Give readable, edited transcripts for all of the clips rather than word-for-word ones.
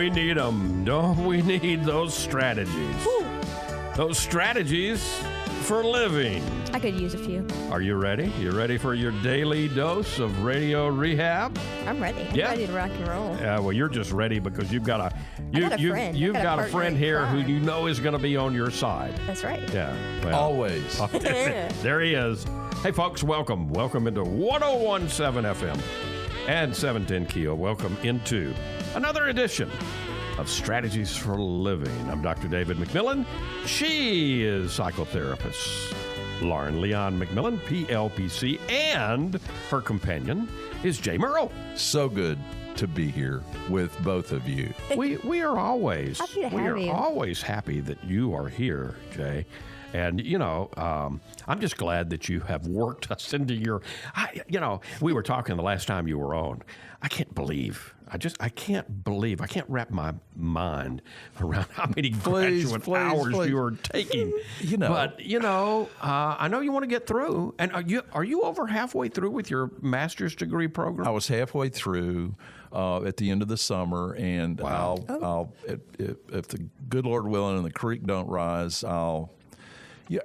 we need them? Don't we need those strategies? Ooh, Those strategies for living. I could use a few. Are you ready? You ready for your daily dose of radio rehab? I'm ready. I'm Yeah. ready to rock and roll. Yeah, well, you're just ready because you've got a friend. you've I got a got a partner friend in here who crime. you know is going to be on your side. That's right. Yeah. Well, Always. there he is. Hey, folks, welcome. Welcome into 101.7 FM and 710 Keel. Welcome into another edition of Strategies for Living. I'm Dr. David McMillan. She is psychotherapist Lauren Leon McMillan, PLPC, and her companion is Jay Murrell. So good to be here with both of you. We are always Happy to we have are you. always happy that you are here, Jay. And, you know, I'm just glad that you have worked us into your, we were talking the last time you were on. I can't wrap my mind around how many graduate hours you are taking. But, I know you want to get through. And are you over halfway through with your master's degree program? I was halfway through at the end of the summer, and Wow. I'll if the good Lord willing and the creek don't rise,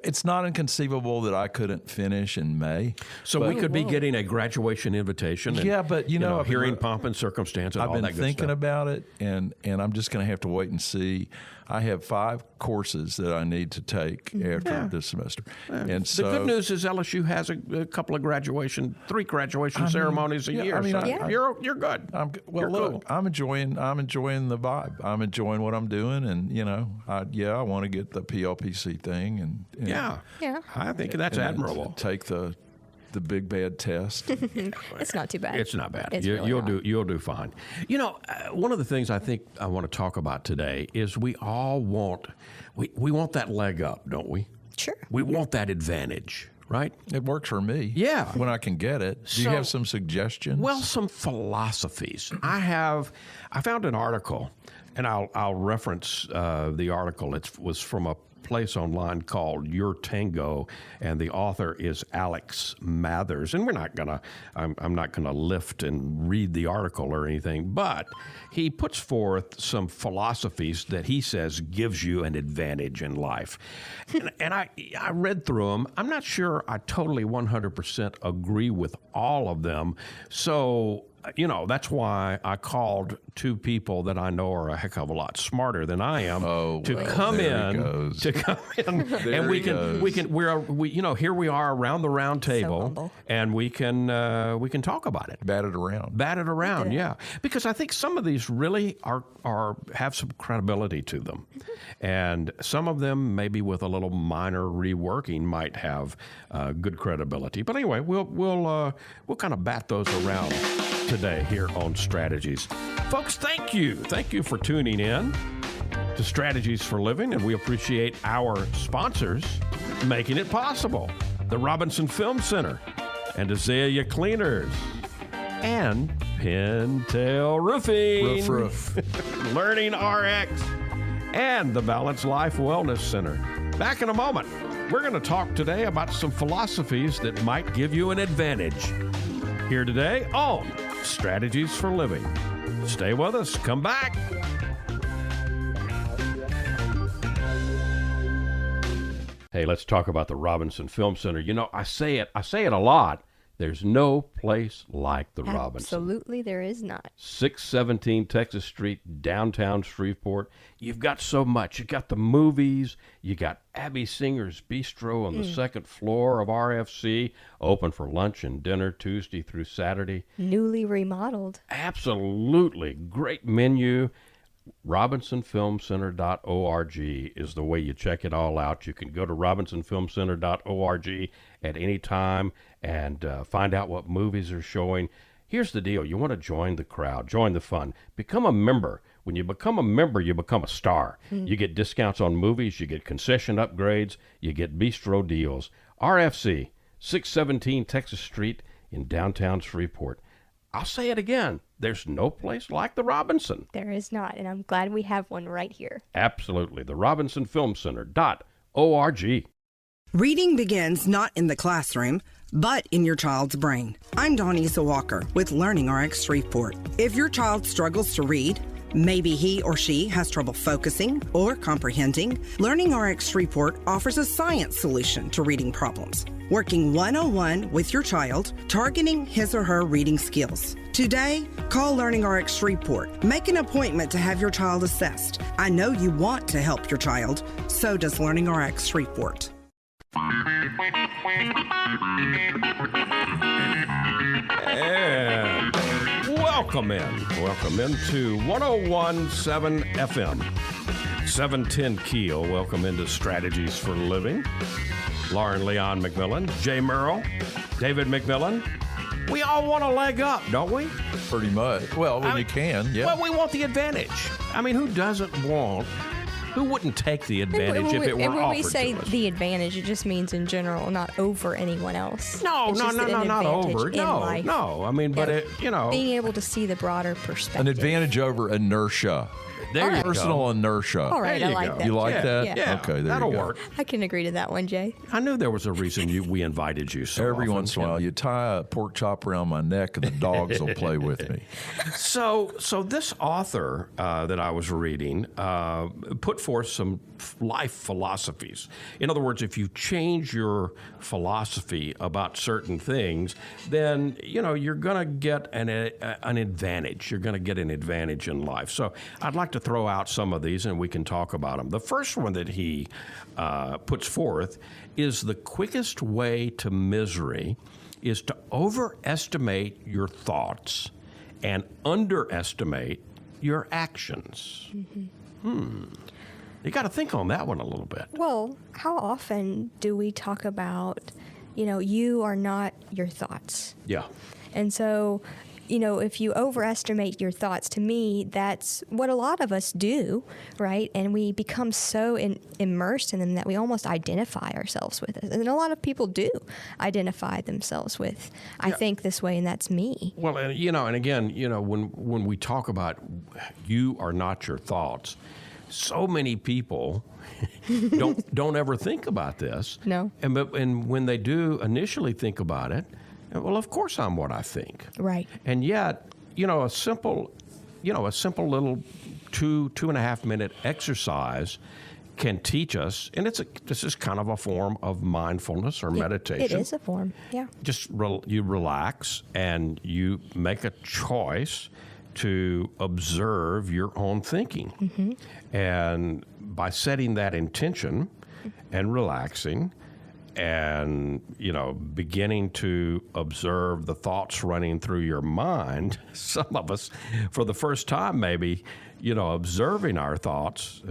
it's not inconceivable that I couldn't finish in May. So we could be getting a graduation invitation. And, Yeah, but, you know, hearing pomp and circumstance and I've all been that good thinking stuff. about it, and I'm just going to have to wait and see. I have 5 courses that I need to take after this semester. And so The good news is LSU has a couple of three graduation ceremonies a year. So you're good. Well, You're look, cool. I'm enjoying the vibe. I'm enjoying what I'm doing, and I want to get the PLPC thing, and Yeah. I think that's and admirable. Take the big bad test. It's not too bad. It's not bad. It's really not. You'll do fine. One of the things I think I want to talk about today is we all want we want that leg up, don't we? Sure. We want that advantage, right? It works for me. Yeah. When I can get it. Do you have some suggestions? Well, some philosophies. I found an article, and I'll reference the article. It was from a place online called Your Tango, and the author is Alex Mathers. And I'm not gonna lift and read the article or anything, but he puts forth some philosophies that he says gives you an advantage in life. And I read through them. I'm not sure I totally 100% agree with all of them. So, that's why I called 2 people that I know are a heck of a lot smarter than I am to come in, and here we are around the round table, humble. and we can talk about it. bat it around. Yeah, because I think some of these really have some credibility to them, and some of them maybe with a little minor reworking might have good credibility. But anyway, we'll kind of bat those around today here on Strategies. Folks, thank you for tuning in to Strategies for Living, and we appreciate our sponsors making it possible. The Robinson Film Center and Azalea Cleaners and Pintail Roofing. Roof. Learning RX and the Balanced Life Wellness Center. Back in a moment. We're going to talk today about some philosophies that might give you an advantage. Here today on Strategies for Living. Stay with us. Come back. Hey, let's talk about the Robinson Film Center. I say it a lot. There's no place like the Robinson. Absolutely, there is not. 617 Texas Street, downtown Shreveport. You've got so much. You got the movies. You got Abby Singer's Bistro on the second floor of RFC, open for lunch and dinner Tuesday through Saturday. Newly remodeled. Absolutely. Great menu. RobinsonFilmCenter.org is the way you check it all out. You can go to RobinsonFilmCenter.org at any time and find out what movies are showing. Here's the deal. You want to join the crowd, join the fun, become a member. When you become a member, you become a star. You get discounts on movies, you get concession upgrades, you get bistro deals. RFC, 617 Texas Street in downtown Shreveport. I'll say it again. There's no place like the Robinson. There is not, and I'm glad we have one right here. Absolutely. The RobinsonFilmCenter.org. Reading begins not in the classroom, but in your child's brain. I'm Dawnisa Walker with Learning RX Shreveport. If your child struggles to read, Maybe he or she has trouble focusing or comprehending. Learning RX Report offers a science solution to reading problems, working one-on-one with your child, targeting his or her reading skills. Today, call Learning RX Report. Make an appointment to have your child assessed. I know you want to help your child. So does Learning RX Report. And welcome into 101.7 FM, 710 Keel. Welcome into Strategies for Living. Lauren Leon McMillan, Jay Murrell, David McMillan. We all want a leg up, don't we? Pretty much. Well, when you can, yeah. Well, we want the advantage. I mean, who wouldn't take the advantage if it were and when offered we say to us? the advantage, it just means in general, not over anyone else. No, It's just an not advantage over. in No, life. no. I mean, but Being able to see the broader perspective. An advantage over inertia. there you Personal go. inertia. All right, There I you like go. that. You like that? Yeah, Okay, there that'll you go. work. I can agree to that one, Jay. I knew there was a reason we invited you so Every often. once in a while, you tie a pork chop around my neck and the dogs will play with me. So this author that I was reading put forth some life philosophies. In other words, if you change your philosophy about certain things, then you're going to get an advantage. You're going to get an advantage in life. So I'd like to throw out some of these, and we can talk about them. The first one that he puts forth is the quickest way to misery is to overestimate your thoughts and underestimate your actions. You got to think on that one a little bit. Well, how often do we talk about, you are not your thoughts? Yeah. And so, if you overestimate your thoughts, to me, that's what a lot of us do, right? And we become so immersed in them that we almost identify ourselves with it. And a lot of people do identify themselves with, I think this way, and that's me. Well, and again, when we talk about you are not your thoughts, so many people don't ever think about this. No. And when they do initially think about it, well, of course I'm what I think. Right. And yet, a simple little 2.5 minute exercise can teach us, and this is kind of a form of mindfulness or meditation. It is a form, yeah. Just you relax and you make a choice to observe your own thinking. And by setting that intention and relaxing and, beginning to observe the thoughts running through your mind, some of us, for the first time maybe, observing our thoughts,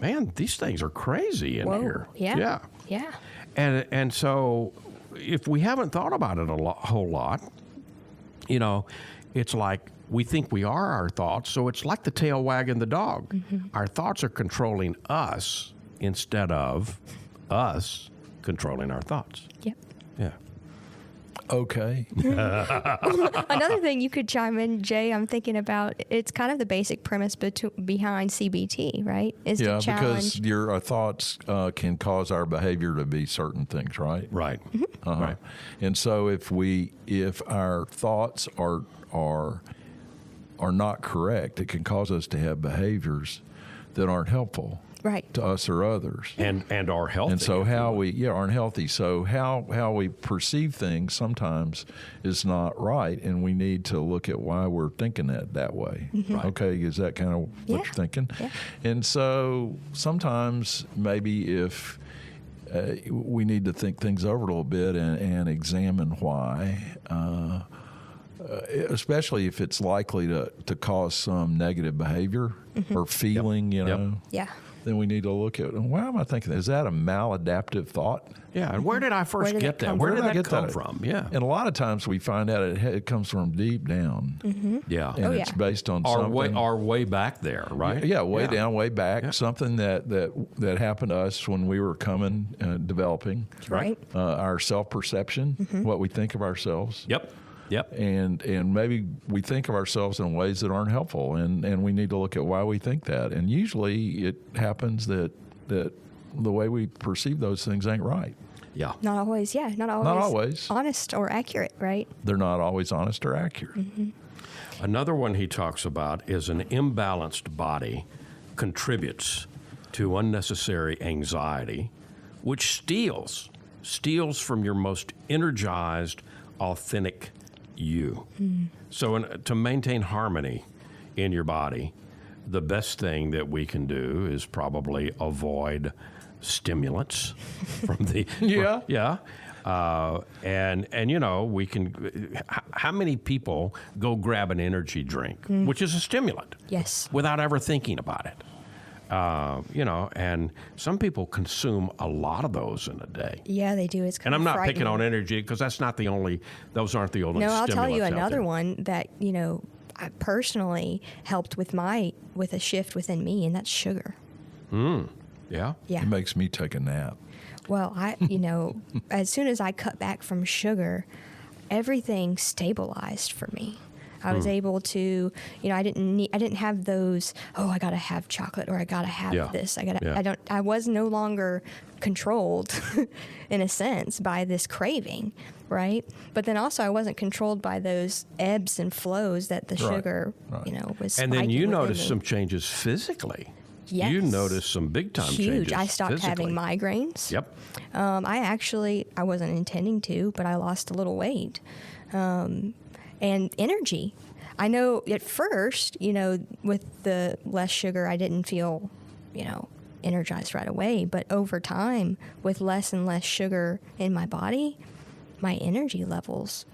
man, these things are crazy in here. Yeah. And so if we haven't thought about it whole lot, it's like we think we are our thoughts, so it's like the tail wagging the dog. Our thoughts are controlling us instead of us controlling our thoughts. Yep. Yeah. Okay. Another thing you could chime in, Jay, I'm thinking about, it's kind of the basic premise behind CBT, right? Is to challenge. Because our thoughts can cause our behavior to be certain things, right? Right. Right. And so if our thoughts are not correct, it can cause us to have behaviors that aren't helpful. Right. To us or others. And are healthy. And so aren't healthy. So how we perceive things sometimes is not right, and we need to look at why we're thinking that way. Right. Okay, is that kind of what you're thinking? Yeah. And so sometimes maybe if we need to think things over a little bit and examine why, especially if it's likely to cause some negative behavior or feeling, Yeah. then we need to look at, why am I thinking that? Is that a maladaptive thought? Yeah, and where did I first get that? come Where from? did that get come that? from? Yeah. And a lot of times we find out it comes from deep down. Yeah. And Oh, it's yeah. based on Our something. way back there, right? Yeah, way down, way back. Something that happened to us when we were developing. Right. Our self-perception, what we think of ourselves. Yep. And maybe we think of ourselves in ways that aren't helpful, and we need to look at why we think that. And usually it happens that the way we perceive those things ain't right. Yeah. Not always, not always honest or accurate, right? They're not always honest or accurate. Mm-hmm. Another one he talks about is an imbalanced body contributes to unnecessary anxiety, which steals from your most energized, authentic you. So to maintain harmony in your body, the best thing that we can do is probably avoid stimulants from the and you know, we can. How many people go grab an energy drink, which is a stimulant, Yes, without ever thinking about it? You know, and some people consume a lot of those in a day. yeah, they do. It's kind And of I'm not frightening. picking on energy because that's not the only. Those aren't the only. No, I'll tell you stimulants out another there. one that, you know, I personally helped with a shift within me, and that's sugar. Yeah. Yeah. It makes me take a nap. Well, you know, as soon as I cut back from sugar, everything stabilized for me. I was able to, you know, I didn't have those, oh, I got to have chocolate or I got to have this. I was no longer controlled in a sense by this craving, right? But then also I wasn't controlled by those ebbs and flows that the sugar, you know, was And then spiking you within noticed me. some changes physically. Yes. You noticed some big time changes. Huge. I stopped physically. having migraines. Yep. I wasn't intending to, but I lost a little weight. And energy. I know at first, you know, with the less sugar, I didn't feel, you know, energized right away. But over time, with less and less sugar in my body, my energy levels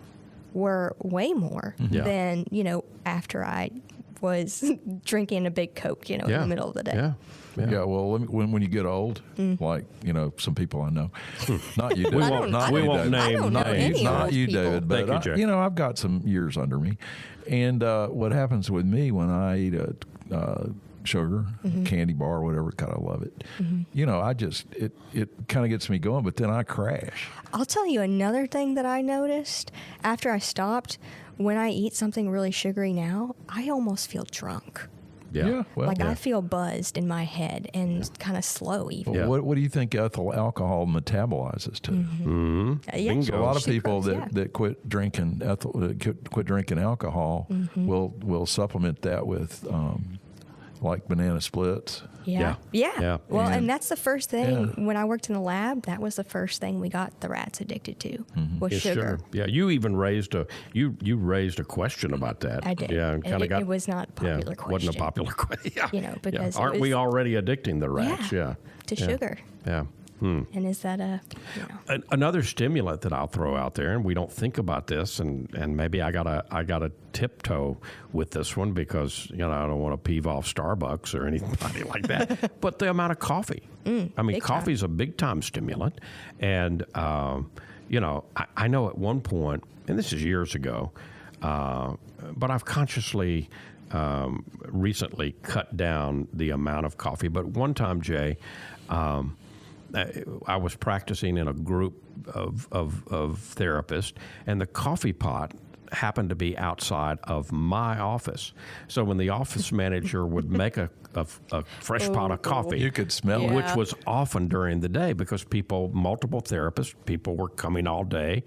were way more than, you know, after I was drinking a big Coke, you know, in the middle of the day. Yeah. Yeah, well, when you get old, like, you know, some people I know, not you, David. We won't David. name Not names. you, not old you, people. David. Thank But you, Jay. you know, I've got some years under me, and what happens with me when I eat a sugar candy bar, or whatever, kind of love it. You know, I just it kind of gets me going, but then I crash. I'll tell you another thing that I noticed after I stopped. When I eat something really sugary now, I almost feel drunk. Yeah. Well, Like I feel buzzed in my head and kind of slow even. Yeah. what do you think ethyl alcohol metabolizes to? Yeah, Bingo. A lot of people sucrose, that quit drinking quit drinking alcohol will supplement that with like banana splits. Yeah. Well, And- and that's the first thing when I worked in the lab. That was the first thing we got the rats addicted to was Yes, sugar. sure. Yeah, you even raised you raised a question about that. I did. Yeah, and kind of got. It was not a popular question. Wasn't a popular question. Yeah. You know, because it aren't we was- already addicting the rats? Yeah. to sugar. Yeah. And is that Another stimulant that I'll throw out there, and we don't think about this, and maybe I gotta tiptoe with this one because you know I don't want to peeve off Starbucks or anybody like that. But the amount of coffee. I mean, big coffee's a big time stimulant, and you know I know at one point, and this is years ago, but I've consciously recently cut down the amount of coffee. But one time, Jay. I was practicing in a group of therapists, and the coffee pot happened to be outside of my office. So when the office manager would make a fresh pot of coffee, You could smell it. which was often during the day because multiple therapists, people were coming all day,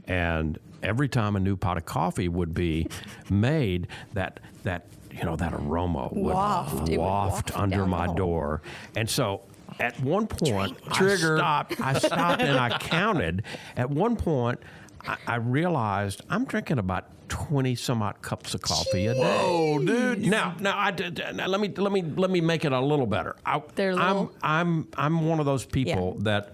and every time a new pot of coffee would be made, that you know that aroma would Waft. It would waft waft under down my the hall. door, and so. At one point, I stopped and I counted. At one point, I realized I'm drinking about 20 some odd cups of coffee a day. Oh, dude! Now, let me make it a little better. They're little- I'm one of those people that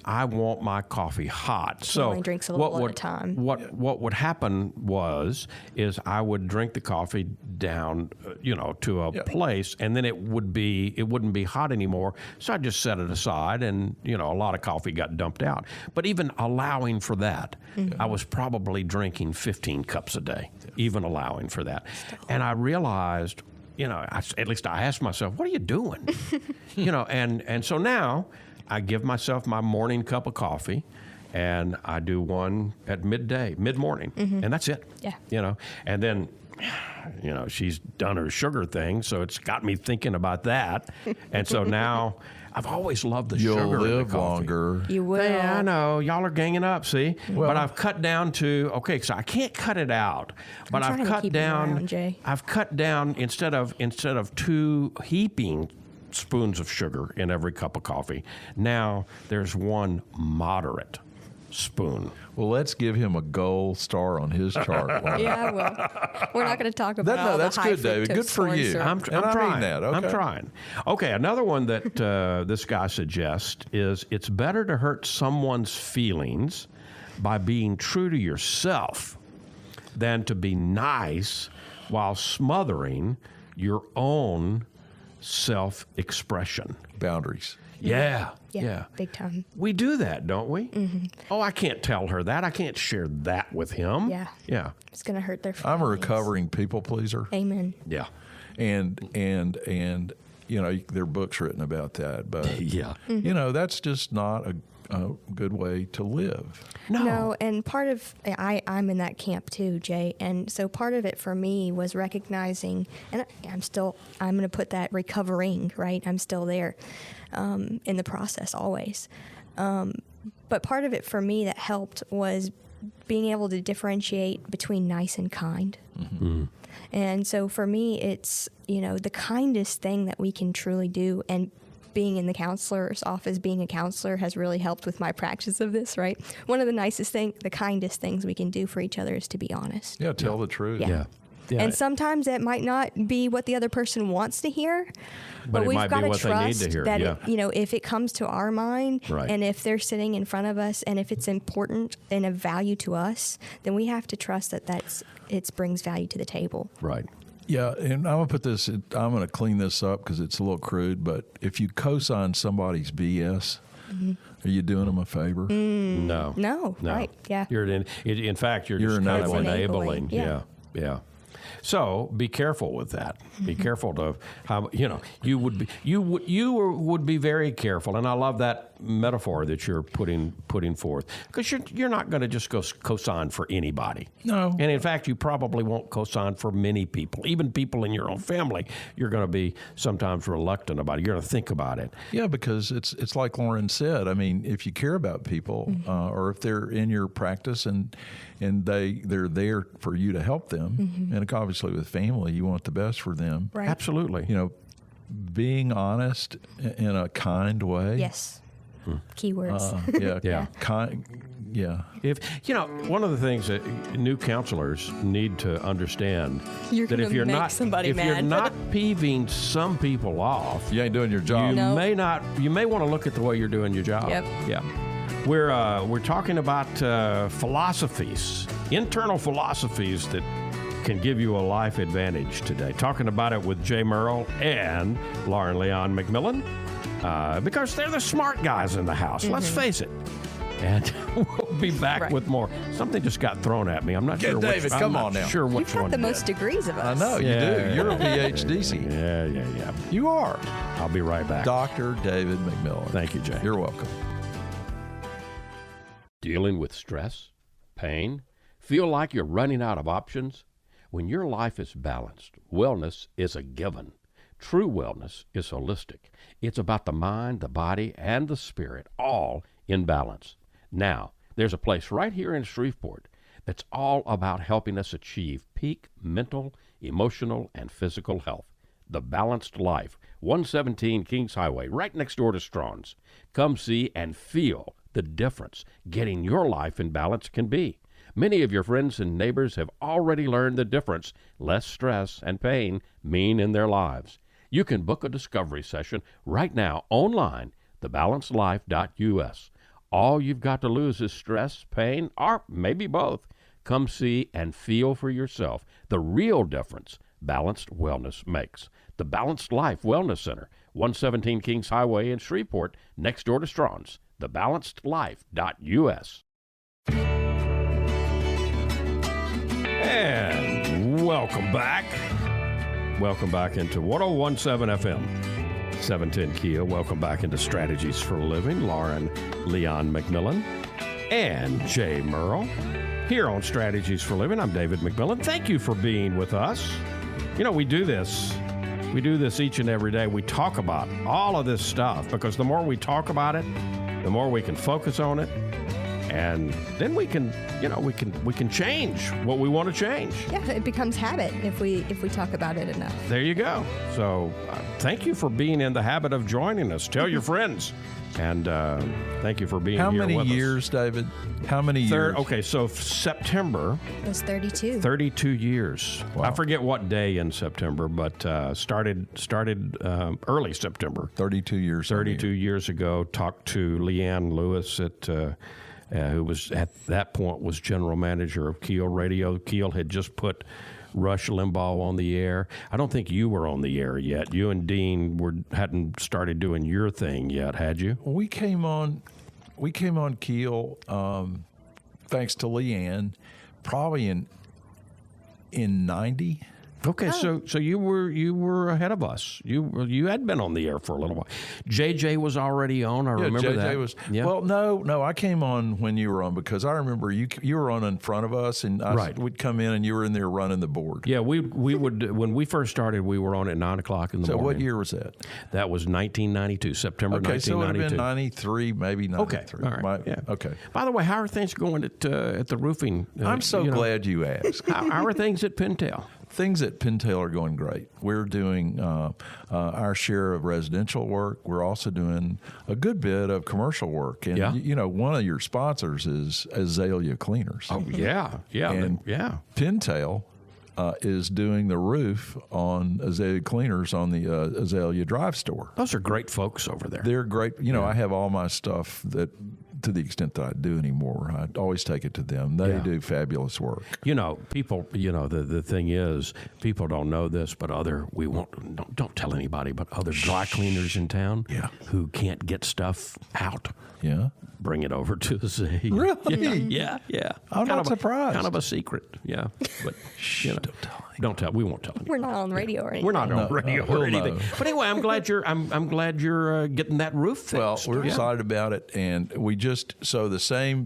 I want my coffee hot. So only drinks a little at a time. What would happen is I would drink the coffee down, you know, to a place, and then it wouldn't be hot anymore. So I just set it aside, and you know, a lot of coffee got dumped out. But even allowing for that, I was probably drinking 15 cups a day, even allowing for that, and I realized. You know, at least I asked myself, "What are you doing?" You know, and so now I give myself my morning cup of coffee, and I do one at mid-morning, and that's it. Yeah. You know, and then, you know, she's done her sugar thing, so it's got me thinking about that, and so now I've always loved the You'll sugar in the live coffee. longer. You will. Yeah, I know. Y'all are ganging up, see? But I've cut down to, okay, so I can't cut it out. But I'm I've trying to cut keep it down, around, Jay. I've cut down, instead of 2 heaping spoons of sugar in every cup of coffee, now there's 1 moderate spoon. Well, let's give him a gold star on his chart. Lauren. Yeah, well, we're not going to talk about No, all that's the high good, David. fructose Good for corn you. syrup. I'm And I mean trying. that, okay. I'm trying. Okay, another one that this guy suggests is it's better to hurt someone's feelings by being true to yourself than to be nice while smothering your own self-expression. Boundaries. Yeah. Yeah, big time. We do that, don't we? Mm-hmm. Oh, I can't tell her that. I can't share that with him. Yeah. Yeah. It's going to hurt their feelings. I'm a recovering people pleaser. Amen. Yeah. And you know, there are books written about that, but Yeah. you know, that's just not a good way to live. No, and part of I'm in that camp too, Jay. And so part of it for me was recognizing, and I'm going to put that recovering, right? I'm still there in the process always. But part of it for me that helped was being able to differentiate between nice and kind. Mm-hmm. And so for me, it's, the kindest thing that we can truly do, and being in the counselor's office, being a counselor has really helped with my practice of this, right? One of the kindest things we can do for each other is to be honest. Yeah, tell the truth. Yeah. Yeah. And sometimes that might not be what the other person wants to hear, but it we've might be got to what they need trust to hear, that yeah. if it comes to our mind, Right. and if they're sitting in front of us, and if it's important and of value to us, then we have to trust that it brings value to the table. Right. Yeah, and I'm going to clean this up because it's a little crude, but if you co-sign somebody's BS, are you doing them a favor? No. No, right, yeah. In fact, you're You're just kind of enabling. enabling. Yeah. So be careful with that. Be careful to how you would be very careful. And I love that metaphor that you're putting forth, because you're not going to just go co-sign for anybody. No. And in fact, you probably won't co-sign for many people, even people in your own family. You're going to be sometimes reluctant about it. You're going to think about it. Yeah, because it's like Lauren said. I mean, if you care about people, or if they're in your practice and they're there for you to help them, and obviously with family, you want the best for them. Right. Absolutely. Being honest in a kind way. Yes. Keywords. Yeah. Yeah. Kind. Yeah. If one of the things that new counselors need to understand You're that if gonna you're make not somebody if mad. you're not peeving some people off, You ain't doing your job. No. you may want to look at the way you're doing your job. Yep. Yeah. We're talking about philosophies, internal philosophies that can give you a life advantage today. Talking about it with Jay Murrell and Lauren Leon McMillan, because they're the smart guys in the house. Let's face it. And we'll be back Right. with more. Something just got thrown at me. I'm not Yeah, sure David, which. come I'm on not now. sure which You've got one the did. most degrees of us. I know, you Yeah. do. You're a PhD. Yeah. You are. I'll be right back. Dr. David McMillan. Thank you, Jay. You're welcome. Dealing with stress, pain, feel like you're running out of options? When your life is balanced, wellness is a given. True wellness is holistic. It's about the mind, the body, and the spirit, all in balance. Now, there's a place right here in Shreveport that's all about helping us achieve peak mental, emotional, and physical health. The Balanced Life, 117 Kings Highway, right next door to Strawn's. Come see and feel the difference getting your life in balance can be. Many of your friends and neighbors have already learned the difference less stress and pain mean in their lives. You can book a discovery session right now online, thebalancedlife.us. All you've got to lose is stress, pain, or maybe both. Come see and feel for yourself the real difference balanced wellness makes. The Balanced Life Wellness Center, 117 Kings Highway in Shreveport, next door to Strawn's, thebalancedlife.us. And welcome back. Welcome back into 101.7 FM, 710 Kia. Welcome back into Strategies for a Living. Lauren Leon McMillan and Jay Murrell here on Strategies for a Living. I'm David McMillan. Thank you for being with us. We do this We do this each and every day. We talk about all of this stuff because the more we talk about it, the more we can focus on it. And then we can change what we want to change. Yeah, it becomes habit if we talk about it enough. There you go. So thank you for being in the habit of joining us. Tell your friends. And thank you for being How here with us. many years, David? How many years? Okay, so September. It was 32. 32 years. Wow. I forget what day in September, but started early September. 32 years. 32 years ago. Talked to Leanne Lewis who was at that point was general manager of Keel Radio. Keel had just put Rush Limbaugh on the air. I don't think you were on the air yet. You and Dean hadn't started doing your thing yet, had you? We came on Keel, thanks to Leanne, probably in 90. Okay, so you were ahead of us. You had been on the air for a little while. JJ was already on. I remember JJ that. was. Yeah. Well, no, I came on when you were on because I remember you were on in front of us, and we'd come in and you were in there running the board. Yeah, we would when we first started. We were on at 9:00 in the morning. So what year was that? That was 1992, September 1992. Okay, so it would have been 93, maybe 93. Okay, all right. Yeah. Okay. By the way, how are things going at the roofing? I'm so glad you asked. How are things at Pintail? Things at Pintail are going great. We're doing our share of residential work. We're also doing a good bit of commercial work. And, one of your sponsors is Azalea Cleaners. Oh, yeah. And Pintail is doing the roof on Azalea Cleaners on the Azalea Drive store. Those are great folks over there. They're great. I have all my stuff that, to the extent that I do anymore, I always take it to them. They do fabulous work. People, the thing is, people don't know this, but don't tell anybody, but other dry cleaners in town who can't get stuff out. Yeah. Bring it over to Azalea. Really? Yeah. I'm not surprised. Kind of a secret. Yeah. But, don't tell. We won't tell anybody. We're not on radio or anything. We're not on radio or anything. Know. But anyway, I'm glad you're getting that roof fixed. Well, we're excited about it, and the same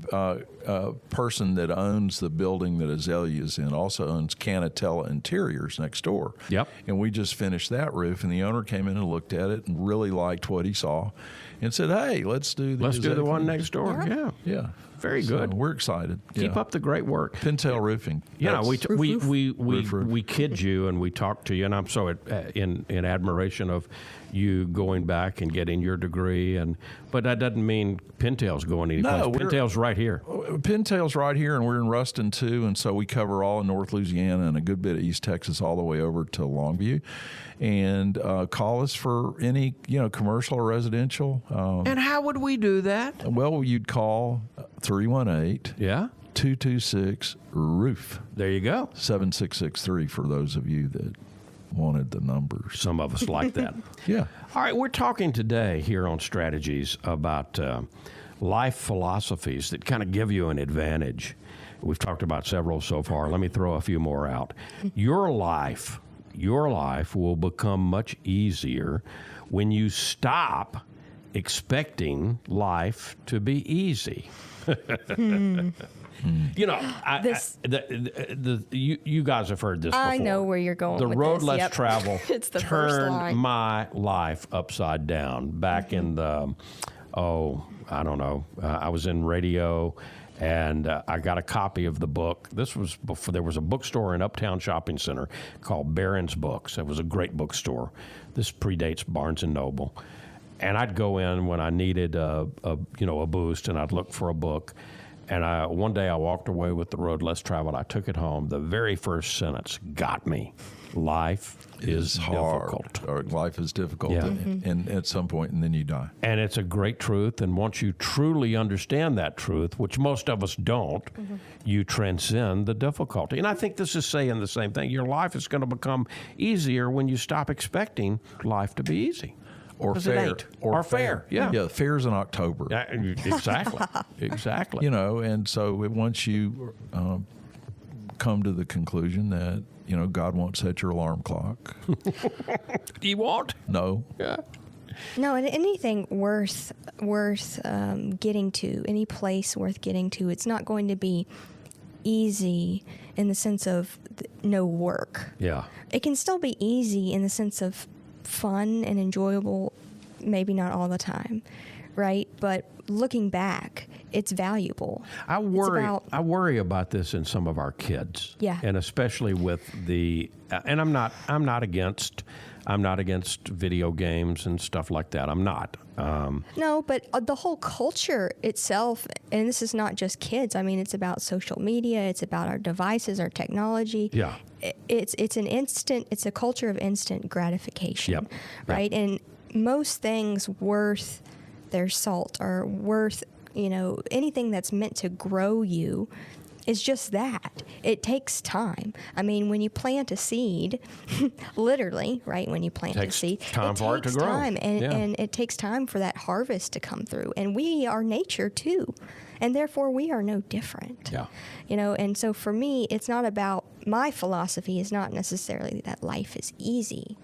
person that owns the building that Azalea is in also owns Canatella Interiors next door. Yep. And we just finished that roof, and the owner came in and looked at it and really liked what he saw, and said, "Hey, let's do the one next door." Yeah. Very good. So we're excited. Keep up the great work. Pintail Roofing. We kid you and we talk to you, and I'm so in admiration of you going back and getting your degree, but that doesn't mean Pintail's going anyplace. No, Pintail's right here. Pintail's right here, and we're in Ruston too, and so we cover all of North Louisiana and a good bit of East Texas, all the way over to Longview. And call us for any commercial or residential. And how would we do that? Well, you'd call 318 226 roof. There you go. 7663 for those of you that wanted the numbers. Some of us like that. Yeah. All right, we're talking today here on Strategies about life philosophies that kind of give you an advantage. We've talked about several so far. Let me throw a few more out. Your life will become much easier when you stop expecting life to be easy. You guys have heard this before. I know where you're going The with road this. less traveled It's the first turned line. my life upside down back in the, I don't know. I was in radio, and I got a copy of the book. This was before there was a bookstore in Uptown Shopping Center called Barron's Books. It was a great bookstore. This predates Barnes and Noble. And I'd go in when I needed a boost, and I'd look for a book. And one day I walked away with The Road Less Traveled. I took it home. The very first sentence got me. Life is hard. difficult. Or life is difficult, Yeah. and at some point, and then you die. And it's a great truth. And once you truly understand that truth, which most of us don't, you transcend the difficulty. And I think this is saying the same thing. Your life is going to become easier when you stop expecting life to be easy. Or 'Cause fair. it ain't. Or fair. Yeah. Yeah, fair's in October. Exactly. Exactly. And so once you come to the conclusion that, God won't set your alarm clock. You won't? No. Yeah. No, and anything worth getting to, any place worth getting to, it's not going to be easy in the sense of no work. Yeah. It can still be easy in the sense of fun and enjoyable, maybe not all the time, right? But looking back, it's valuable. I worry about this in some of our kids. Yeah. And especially with the and I'm not against video games and stuff like that. I'm not. No, but the whole culture itself, and this is not just kids. I mean, it's about social media. It's about our devices, our technology. Yeah. It's a culture of instant gratification. Yep. Right. Yep. And most things worth their salt or worth, anything that's meant to grow you is just that. It takes time. I mean, when you plant a seed, literally, right? When you plant a seed, time for it to grow. Time, and, Yeah. and it takes time for that harvest to come through. And we are nature too, and therefore we are no different. Yeah. And so for me, it's not about, my philosophy is not necessarily that life is easy,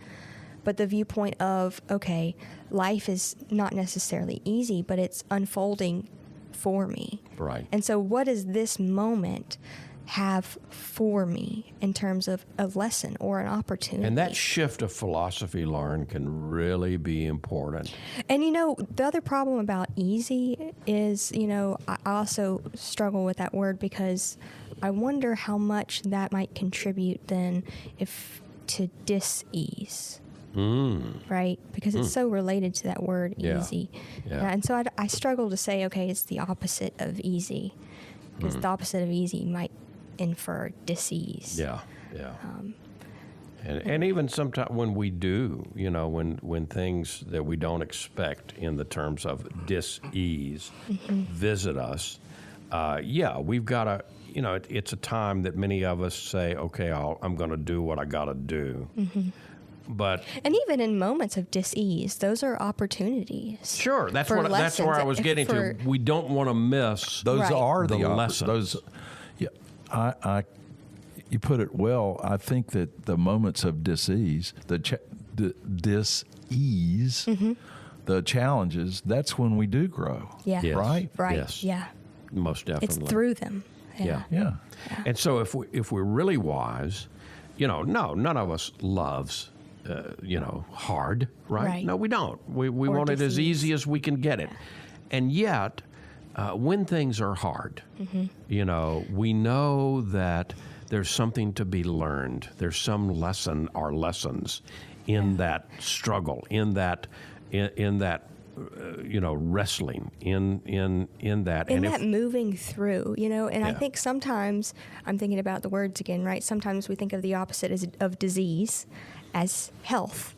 but the viewpoint of, okay, life is not necessarily easy, but it's unfolding for me. Right. And so what does this moment have for me in terms of a lesson or an opportunity? And that shift of philosophy, Lauren, can really be important. And the other problem about easy is, I also struggle with that word because I wonder how much that might contribute then to dis-ease. Right? Because it's so related to that word easy. Yeah. And so I struggle to say, okay, it's the opposite of easy. Because the opposite of easy might infer dis-ease. Yeah, yeah. And even sometimes when we do, when things that we don't expect in the terms of dis-ease visit us, we've got to, it's a time that many of us say, okay, I'm going to do what I got to do. And even in moments of dis-ease, those are opportunities. Sure, that's where I was getting to. We don't want to miss those Right. are the lessons. You put it well. I think that the moments of dis-ease, the challenges, that's when we do grow. Yeah. Yes. Right? Right. Yes. Yeah. Most definitely. It's through them. Yeah. Yeah. And so if we're really wise, none of us loves hard, right? Right. No, we don't. We want it as disease. easy as we can get it. And yet, when things are hard, we know that there's something to be learned. There's some lesson or lessons in that struggle, in that wrestling, in that. In that moving through, and I Yeah. think sometimes, I'm thinking about the words again, right? Sometimes we think of the opposite of disease as health,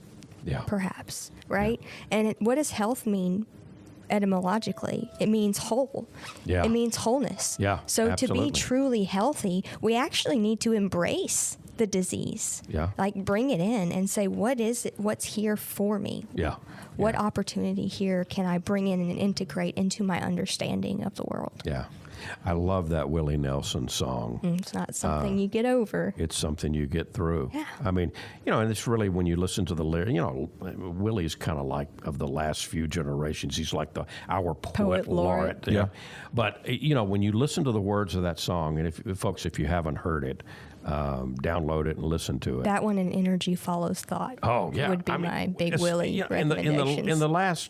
perhaps, right? And what does health mean etymologically? It means whole. Yeah. It means wholeness. Yeah, So absolutely. to be truly healthy, we actually need to embrace the disease. Yeah. Like bring it in and say, what is it? What's here for me? Yeah. What opportunity here can I bring in and integrate into my understanding of the world? Yeah. I love that Willie Nelson song. It's not something you get over. It's something you get through. Yeah. I mean, and it's really when you listen to the lyrics, Willie's kind of like of the last few generations. He's like our poet laureate. Yeah. But, when you listen to the words of that song, and if you haven't heard it, download it and listen to it. That one and energy follows thought. Oh yeah, would be my big Willie recommendations.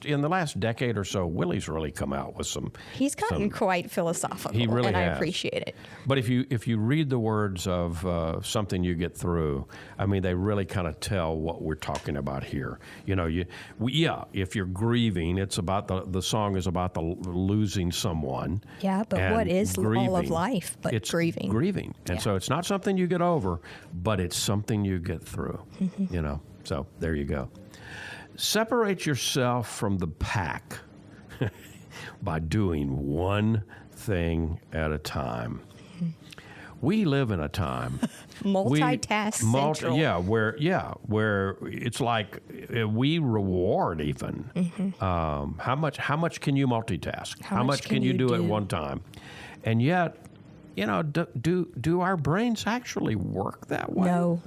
in the last decade or so, Willie's really come out with some. He's gotten quite philosophical, He really and I has. appreciate it. But if you read the words of something you get through, I mean, they really kind of tell what we're talking about here. If you're grieving, it's about the song is about the losing someone. Yeah, but and what is all of grieving. life but It's grieving? Grieving, and Yeah. so it's not something you get over, but it's something you get through. So there you go. Separate yourself from the pack by doing one thing at a time. We live in a time Multitask central. where it's like we reward even. How much can you multitask? How much can can you you do at do? one time? And yet, do our brains actually work that way? No,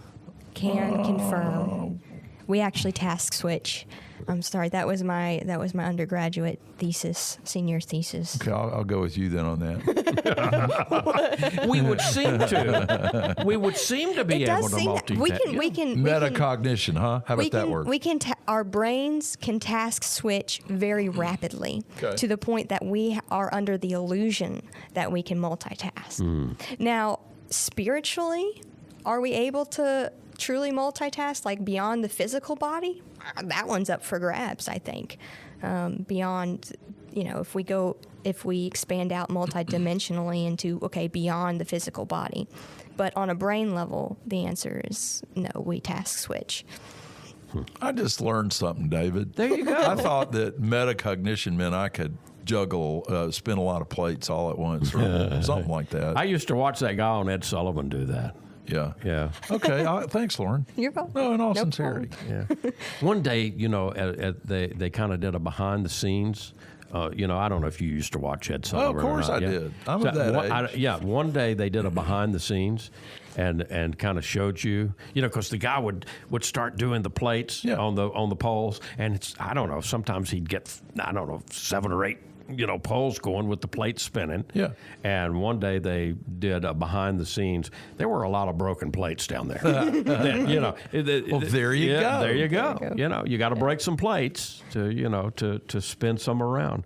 can confirm. We actually task switch. I'm sorry, that was my undergraduate thesis, senior thesis. Okay, I'll go with you then on that. We would seem to. We would seem to be able to multitask. We can Metacognition, huh? How about that word? Our brains can task switch very rapidly to the point that we are under the illusion that we can multitask. Now, spiritually, are we able to truly multitask, like beyond the physical body? That one's up for grabs, I think. Beyond, if we expand out multidimensionally into, beyond the physical body. But on a brain level, the answer is no, we task switch. I just learned something, David. There you go. I thought that metacognition meant I could juggle, spin a lot of plates all at once or something like that. I used to watch that guy on Ed Sullivan do that. Yeah. Okay. Thanks, Lauren. You're welcome. No, in all sincerity. Yeah. One day, they kind of did a behind the scenes. I don't know if you used to watch Ed Sullivan. Oh, of course I did. I'm of that age. One day they did a behind the scenes and kind of showed you, because the guy would start doing the plates on the poles, and I don't know, sometimes he'd get 7 or 8 poles going with the plates spinning. Yeah. And one day they did a behind the scenes. There were a lot of broken plates down there. Well, there you go. There you go. You got to break some plates to spin some around.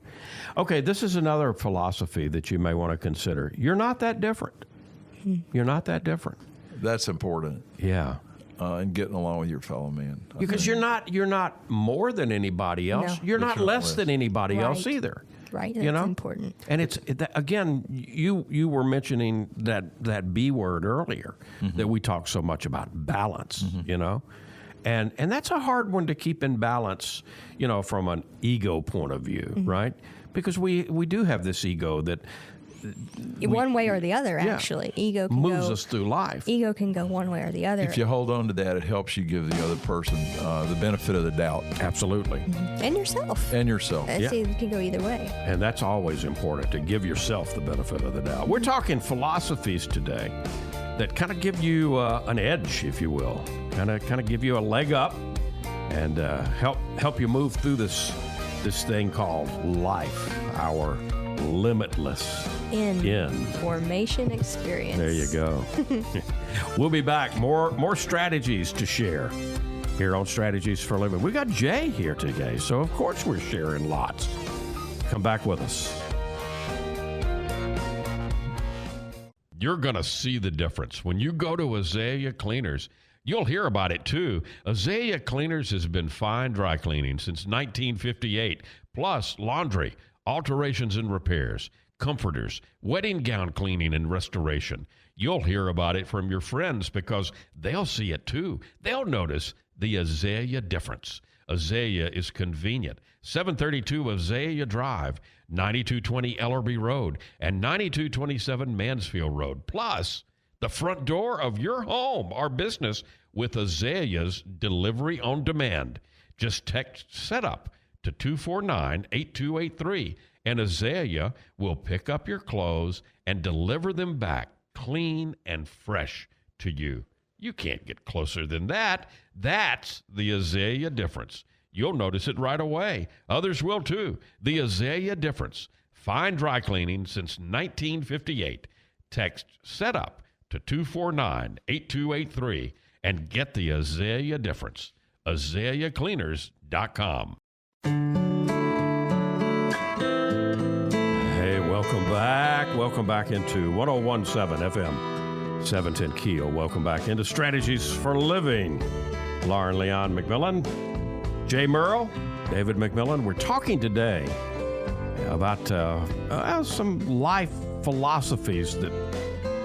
Okay, this is another philosophy that you may want to consider. You're not that different. You're not that different. That's important. Yeah. And getting along with your fellow man. Because you're not more than anybody else. No. You're not less than anybody else either. Right, that's important. And it's again, you were mentioning that B word earlier that we talk so much about, balance. And that's a hard one to keep in balance, from an ego point of view, right? Because we do have this ego that one way or the other, actually. Ego can moves us through life. Ego can go one way or the other. If you hold on to that, it helps you give the other person the benefit of the doubt. Absolutely. And yourself. It can go either way. And that's always important, to give yourself the benefit of the doubt. We're talking philosophies today that kind of give you an edge, if you will, kind of give you a leg up and help you move through this thing called life, our limitless information experience. There you go. We'll be back. More strategies to share here on Strategies for Living. We got Jay here today, so of course we're sharing lots. Come back with us. You're going to see the difference. When you go to Azalea Cleaners, you'll hear about it too. Azalea Cleaners has been fine dry cleaning since 1958, plus laundry, alterations and repairs, comforters, wedding gown cleaning and restoration. You'll hear about it from your friends because they'll see it too. They'll notice the Azalea difference. Azalea is convenient. 732 Azalea Drive, 9220 Ellerby Road, and 9227 Mansfield Road. Plus, the front door of your home or business with Azalea's delivery on demand. Just text SETUP to 249-8283, and Azalea will pick up your clothes and deliver them back clean and fresh to you. You can't get closer than that. That's the Azalea difference. You'll notice it right away. Others will too. The Azalea difference. Fine dry cleaning since 1958. Text SETUP to 249-8283 and get the Azalea difference. AzaleaCleaners.com. Hey, welcome back into 101.7 FM, 710 Keel. Welcome back into Strategies for Living. Lauren Leon McMillan, Jay Murrell, David McMillan. We're talking today about some life philosophies that,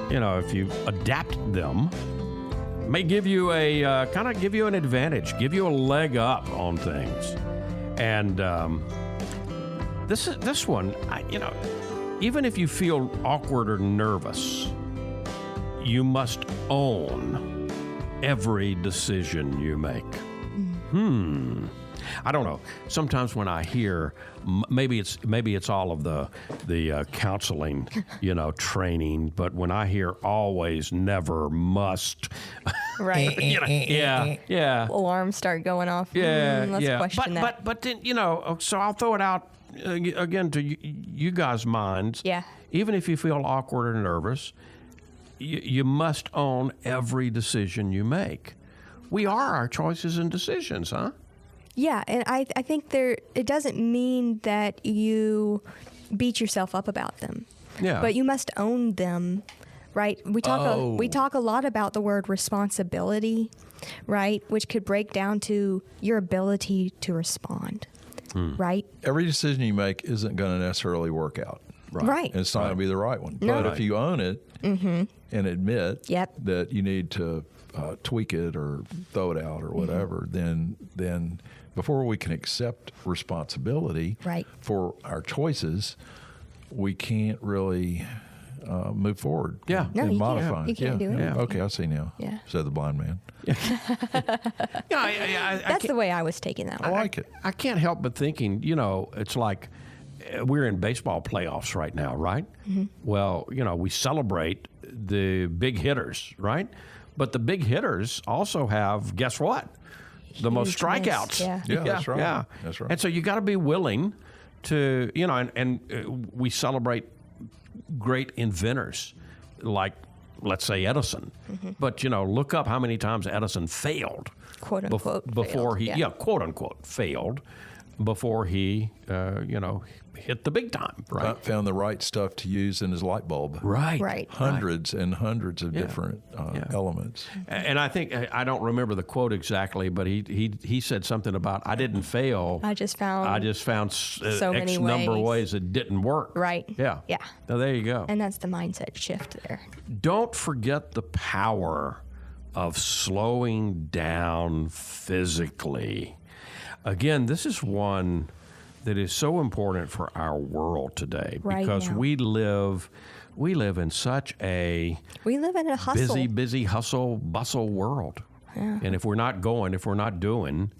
if you adapt them, may give you give you an advantage, give you a leg up on things. And this one, even if you feel awkward or nervous, you must own every decision you make. I don't know. Sometimes when I hear, maybe it's all of the training, but when I hear always, never, must, Right. Yeah. Alarms start going off. Yeah, Let's question that. But then, so I'll throw it out again to you guys' minds. Yeah. Even if you feel awkward or nervous, you must own every decision you make. We are our choices and decisions, huh? Yeah, and I think it doesn't mean that you beat yourself up about them. Yeah. But you must own them, right? We talk a lot about the word responsibility, right? Which could break down to your ability to respond, right? Every decision you make isn't going to necessarily work out. Right. And it's not going to be the right one. No. But if you own it and admit that you need to tweak it or throw it out or whatever, then before we can accept responsibility for our choices, we can't really move forward. Yeah. No, and you modify. can't. You can't do it. Yeah. Okay, I see now. Yeah. Said the blind man. That's the way I was taking that I one. like it. I can't help but thinking, it's like we're in baseball playoffs right now, right? Well, we celebrate the big hitters, right? But the big hitters also have, guess what? The most strikeouts. Yeah. That's right. Yeah. That's right. And so you got to be willing to, and we celebrate great inventors like, let's say, Edison. But, look up how many times Edison failed. Quote unquote. Before failed. he, quote unquote, failed before he, hit the big time, right? Found the right stuff to use in his light bulb. Right. Hundreds and hundreds of different elements. And I think, I don't remember the quote exactly, but he said something about, I didn't fail. I just found so many X number of ways. ways it didn't work. Right. Yeah. Yeah. Now, there you go. And that's the mindset shift there. Don't forget the power of slowing down physically. Again, this is one that is so important for our world today because now. we live in such a hustle. busy hustle bustle world. Yeah. And if we're not doing,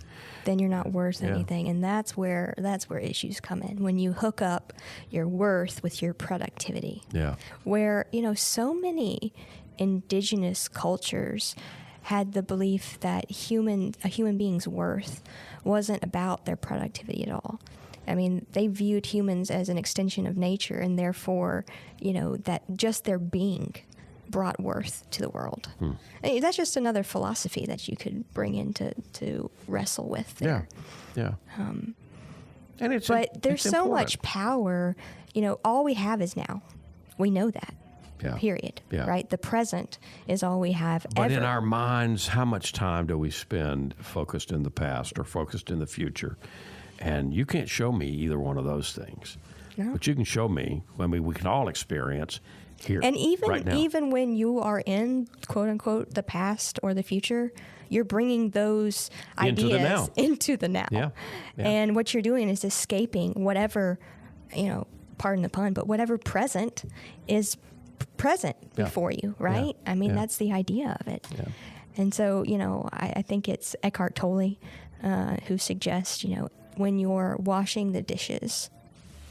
then you're not worth anything, and that's where issues come in when you hook up your worth with your productivity. Yeah. Where so many indigenous cultures had the belief that a human being's worth wasn't about their productivity at all. I mean, they viewed humans as an extension of nature, and therefore, that just their being brought worth to the world. I mean, that's just another philosophy that you could bring in to wrestle with there. Yeah. And there's so much power. All we have is now. We know that. Yeah. Period. Yeah. Right? The present is all we have But ever. in our minds, how much time do we spend focused in the past or focused in the future? And you can't show me either one of those things. No. But you can show me, we can all experience here, And right now. even when you are in, quote unquote, the past or the future, you're bringing those Into the ideas now. into the now. Yeah. And what you're doing is escaping whatever, pardon the pun, but whatever present is present before you, right? Yeah. I mean, Yeah. that's the idea of it. Yeah. And so, I think it's Eckhart Tolle who suggests, when you're washing the dishes,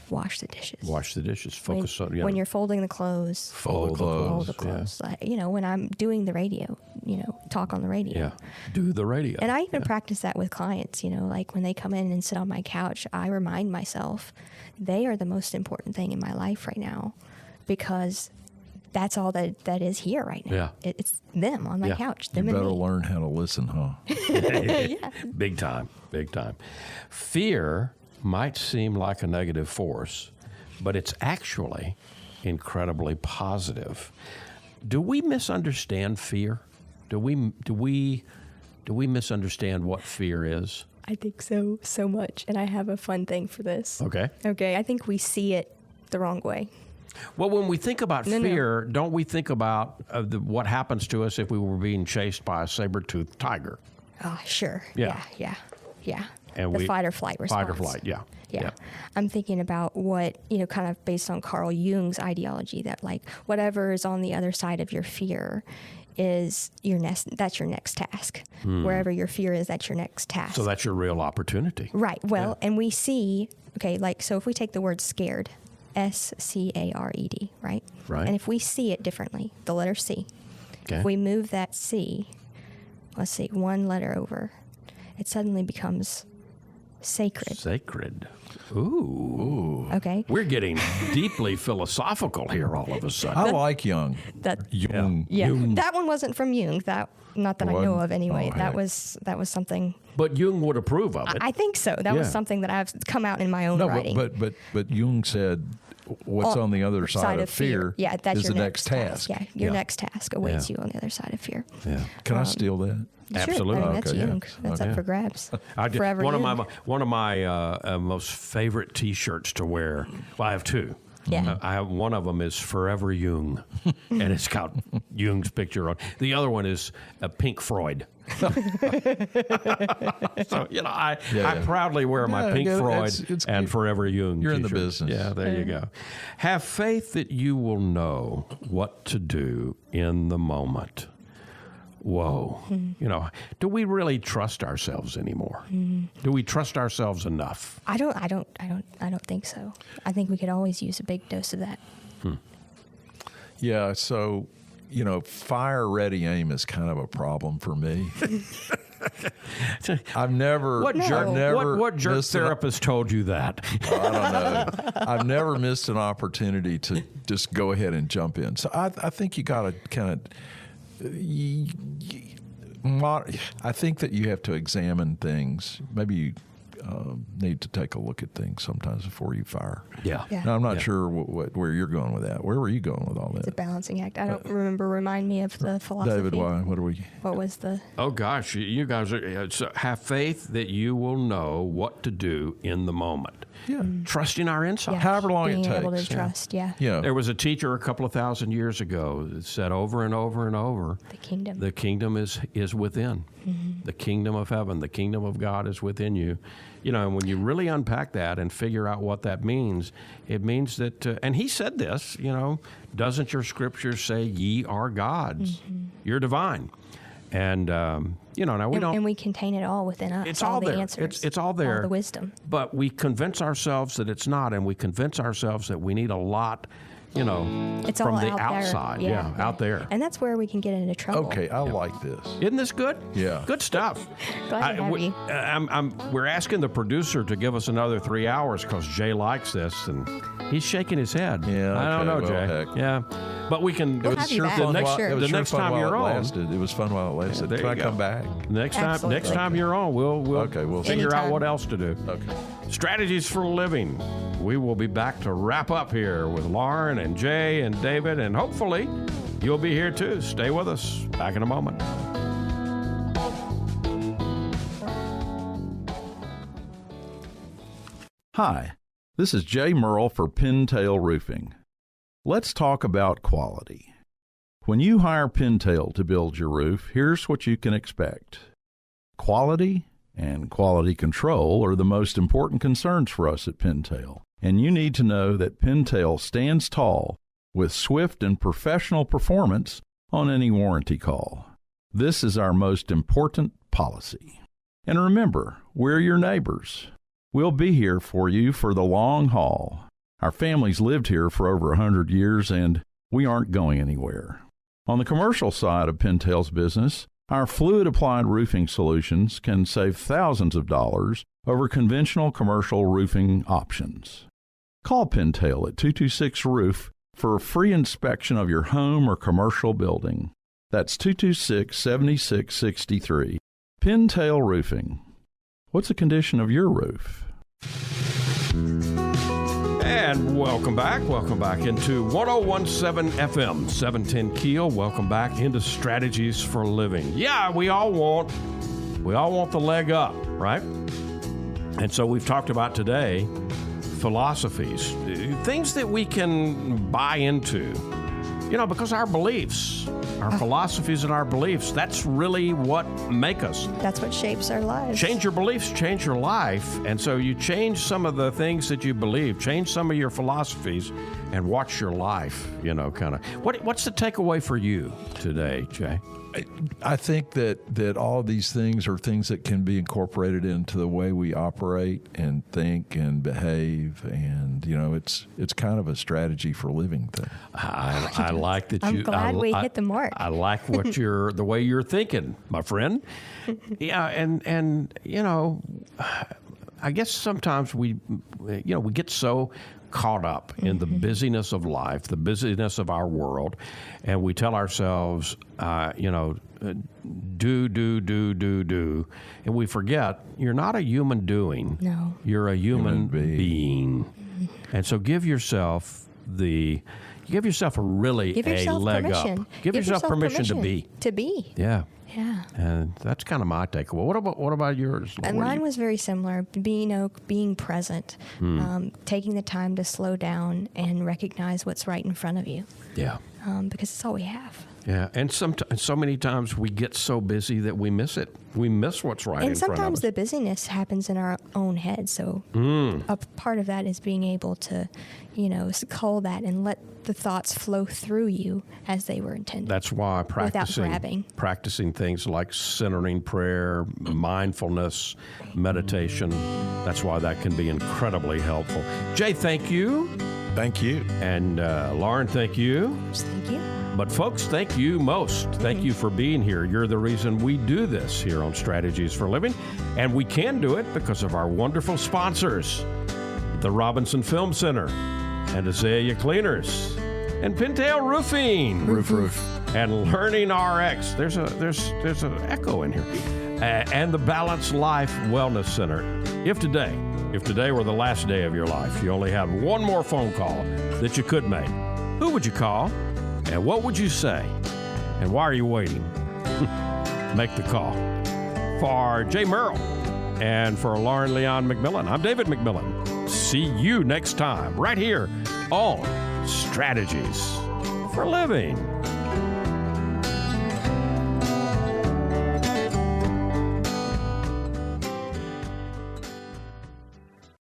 wash the dishes. Wash the dishes. Focus on When you're folding the clothes, fold the clothes. fold the clothes. Like, when I'm doing the radio, talk on the radio. Yeah. Do the radio. And I even practice that with clients, like when they come in and sit on my couch, I remind myself they are the most important thing in my life right now because that's all that is here right now. Yeah. It's them on my couch, them You and better me. learn how to listen, huh? Big time. Fear might seem like a negative force, but it's actually incredibly positive. Do we misunderstand fear? Do we misunderstand what fear is? I think so much. And I have a fun thing for this. Okay. Okay. I think we see it the wrong way. Well, when we think about No. fear, don't we think about what happens to us if we were being chased by a saber-toothed tiger? Oh, sure. Yeah. Yeah. And the fight or flight response. Fight or flight, yeah. I'm thinking about what, kind of based on Carl Jung's ideology that like whatever is on the other side of your fear is that's your next task. Wherever your fear is, that's your next task. So that's your real opportunity. Right. Well, and we see, so if we take the word scared, SCARED, right? Right. And if we see it differently, the letter C, Okay. if we move that C let's see, one letter over, it suddenly becomes sacred. Sacred. Ooh. Okay. We're getting deeply philosophical here all of a sudden. I like Jung. Jung. Yeah. That one wasn't from Jung. Not that I know of anyway. That was something. But Jung would approve of it. I think so. That was something that I've come out in my own writing. But Jung said, what's on the other side of fear that's is your the next task. Yeah, your next task awaits you on the other side of fear. Yeah. Can I steal that? Absolutely. Sure. I mean, that's Jung. That's up for grabs. Forever One of my most favorite T-shirts to wear. Well, I have two. Yeah. I have one of them is Forever Jung, and it's got Jung's picture on. The other one is Pink Floyd. So I proudly wear my Pink Floyd and Forever Jung. You're T-shirt. in the business. Yeah, there you go. Have faith that you will know what to do in the moment. Whoa. Do we really trust ourselves anymore? Do we trust ourselves enough? I don't think so. I think we could always use a big dose of that. Yeah, so, fire ready aim is kind of a problem for me. I've never. What jerk therapist told you that? I don't know. I've never missed an opportunity to just go ahead and jump in. So I think you got to kind of. I think that you have to examine things. Maybe you need to take a look at things sometimes before you fire. Yeah. Now, I'm not sure where you're going with that. Where were you going with all that? It's a balancing act. I don't remember. Remind me of the philosophy. David, what are we? What was the? Oh gosh, you guys have faith that you will know what to do in the moment. Yeah. Trusting our insight. Yeah. However long Being it takes. able to trust. Yeah. Yeah. There was a teacher a couple of thousand years ago that said over and over and over, The kingdom is within. The kingdom of heaven, the kingdom of God is within you. And when you really unpack that and figure out what that means, it means that, and he said this, doesn't your scripture say ye are gods? You're divine. And, now we don't. And we contain it all within us. It's all the there. Answers. It's all there. All the wisdom. But we convince ourselves that it's not, and we convince ourselves that we need a lot, it's from all the out outside. There. Yeah, out there. And that's where we can get into trouble. Okay, I like this. Isn't this good? Yeah. Good stuff. Glad to have you. We're asking the producer to give us another 3 hours because Jay likes this, and he's shaking his head. Yeah, I don't know, okay, well, Jay. heck. Yeah, but we can. We'll have you back. the next, Sure. the next time you're on. It was fun while it lasted. There Can you I go. come back? Next Absolutely. time you're on, we'll figure out Anytime. what else to do. Okay. Strategies for living. We will be back to wrap up here with Lauren and Jay and David, and hopefully you'll be here too. Stay with us. Back in a moment. Hi, this is Jay Murrell for Pintail Roofing. Let's talk about quality. When you hire Pintail to build your roof, here's what you can expect. Quality and quality control are the most important concerns for us at Pintail, and you need to know that Pintail stands tall with swift and professional performance on any warranty call. This is our most important policy. And remember, we're your neighbors. We'll be here for you for the long haul. Our family's lived here for over 100 years, and we aren't going anywhere. On the commercial side of Pintail's business, our fluid-applied roofing solutions can save thousands of dollars over conventional commercial roofing options. Call Pintail at 226-ROOF for a free inspection of your home or commercial building. That's 226-7663. Pintail Roofing. What's the condition of your roof? And welcome back into 101.7 FM, 710 Keel. Welcome back into Strategies for Living. Yeah, we all want the leg up, right? And so we've talked about today philosophies, things that we can buy into, because our beliefs, our philosophies and our beliefs, that's really what make us. That's what shapes our lives. Change your beliefs, change your life. And so you change some of the things that you believe, change some of your philosophies, and watch your life, kind of. What's the takeaway for you today, Jay? I think that all of these things are things that can be incorporated into the way we operate and think and behave, and it's kind of a strategy for living thing. I like that. I'm glad we hit the mark. I like the way you're thinking, my friend. Yeah, and I guess sometimes we get so caught up in the busyness of life, the busyness of our world, and we tell ourselves, do, and we forget you're not a human doing. No. You're a human being. And so give yourself a leg permission. up. Give yourself permission to be. To be. Yeah. Yeah. And that's kind of my takeaway. What about yours? And mine was very similar. Being present, taking the time to slow down and recognize what's right in front of you. Yeah. Because it's all we have. Yeah, and so many times we get so busy that we miss it. We miss what's right in front of us. And sometimes the busyness happens in our own head. So a part of that is being able to, cull that and let the thoughts flow through you as they were intended. That's why without grabbing. practicing things like centering prayer, mindfulness, meditation, that's why that can be incredibly helpful. Jay, thank you. Thank you. And Lauren, thank you. Thank you. But folks, thank you most. Thank you for being here. You're the reason we do this here on Strategies for Living. And we can do it because of our wonderful sponsors, the Robinson Film Center, and Azalea Cleaners, and Pintail Roofing. Roof. And Learning RX. There's an echo in here. And the Balanced Life Wellness Center. If today were the last day of your life, you only had one more phone call that you could make, who would you call? And what would you say? And why are you waiting? Make the call. For Jay Murrell and for Lauren Leon McMillan, I'm David McMillan. See you next time right here on Strategies for Living.